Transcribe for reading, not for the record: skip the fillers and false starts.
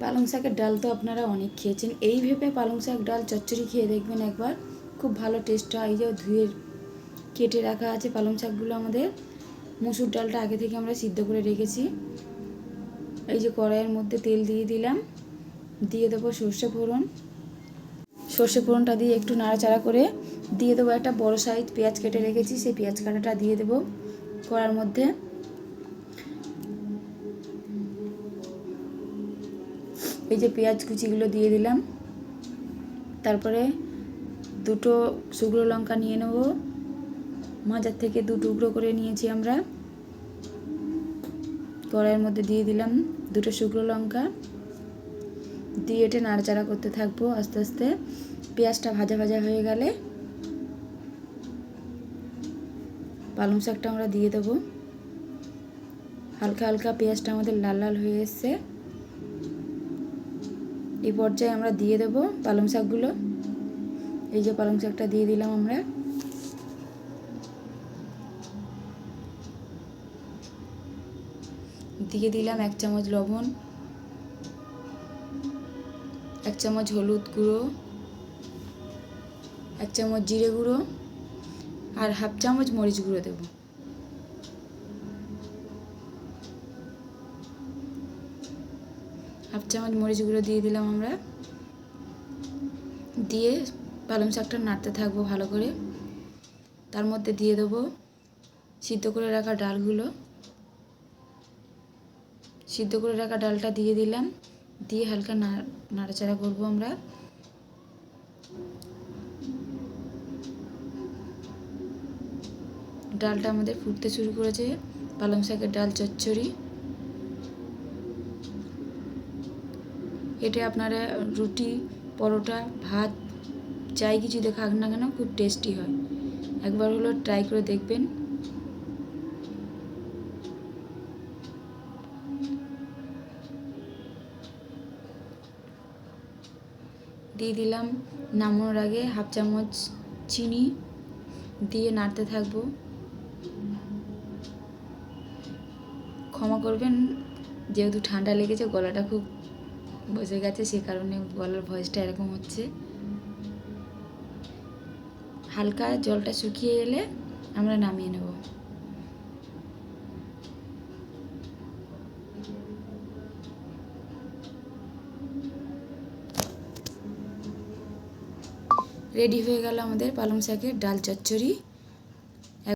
পালং শাকের ডাল তো আপনারা অনেক খেয়েছেন, এইভাবে পালং শাক ডাল চচ্চড়ি খেয়ে দেখবেন একবার, খুব ভালো টেস্ট হয়। এই যে ধুয়ে কেটে রাখা আছে পালং শাকগুলো আমাদের। মুসুর ডালটা আগে থেকে আমরা সিদ্ধ করে রেখেছি। এই যে কড়াইয়ের মধ্যে তেল দিয়ে দিলাম, দিয়ে দেবো সর্ষে ফোড়ন। সর্ষে ফোড়নটা দিয়ে একটু নাড়াচাড়া করে দিয়ে দেবো একটা বড় সাইজ পেঁয়াজ কেটে রেখেছি, সেই পেঁয়াজ কাটাটা দিয়ে দেবো কড়ার মধ্যে। এই যে পেঁয়াজ কুচিগুলো দিয়ে দিলাম। তারপরে দুটো শুকনো লঙ্কা নিয়ে নেব, মাঝার থেকে দু টুকরো করে নিয়েছি আমরা। কড়াইয়ের মধ্যে দিয়ে দিলাম দুটো শুকনো লঙ্কা, দিয়ে এটা নাড়াচাড়া করতে থাকবো আস্তে আস্তে। পেঁয়াজটা ভাজা ভাজা হয়ে গেলে পালং শাকটা আমরা দিয়ে দেবো। হালকা হালকা পেঁয়াজটা আমাদের লাল লাল হয়ে এসছে। এই পর্যায়ে আমরা দিয়ে দেবো পালং শাকগুলো। এই যে পালং শাকটা দিয়ে দিলাম আমরা। দিয়ে দিলাম 1 চামচ লবণ, 1 চামচ হলুদ গুঁড়ো, 1 চামচ জিরে গুঁড়ো আর হাফ চামচ মরিচ গুঁড়ো দেব। হাফ চামচ মরিচ গুঁড়ো দিয়ে দিলাম আমরা। দিয়ে পালং শাকটা নাড়তে থাকবো ভালো করে। তার মধ্যে দিয়ে দেবো সিদ্ধ করে রাখা ডালগুলো। সিদ্ধ করে রাখা ডালটা দিয়ে দিলাম, দিয়ে হালকা নাড়াচাড়া করবো আমরা। ডালটা আমাদের ফুটতে শুরু করেছে, পালং শাকের ডাল চচ্চড়ি। এটা আপনারা রুটি, পরোটা, ভাত যাই কিছু দিয়ে খান না কেন খুব টেস্টি হয়। একবার হলো ট্রাই করে দেখবেন। দিয়ে দিলাম নামানোর আগে হাফ চামচ চিনি, দিয়ে নাড়তে থাকবো। ক্ষমা করবেন, যেহেতু ঠান্ডা লেগেছে গলাটা খুব বসে গেছে, সে কারণে গলার ভয়েসটা এরকম হচ্ছে। হালকা জলটা শুকিয়ে এলে আমরা নামিয়ে নেব। রেডি হয়ে গেল আমাদের পালং শাকের ডাল চচ্চড়ি।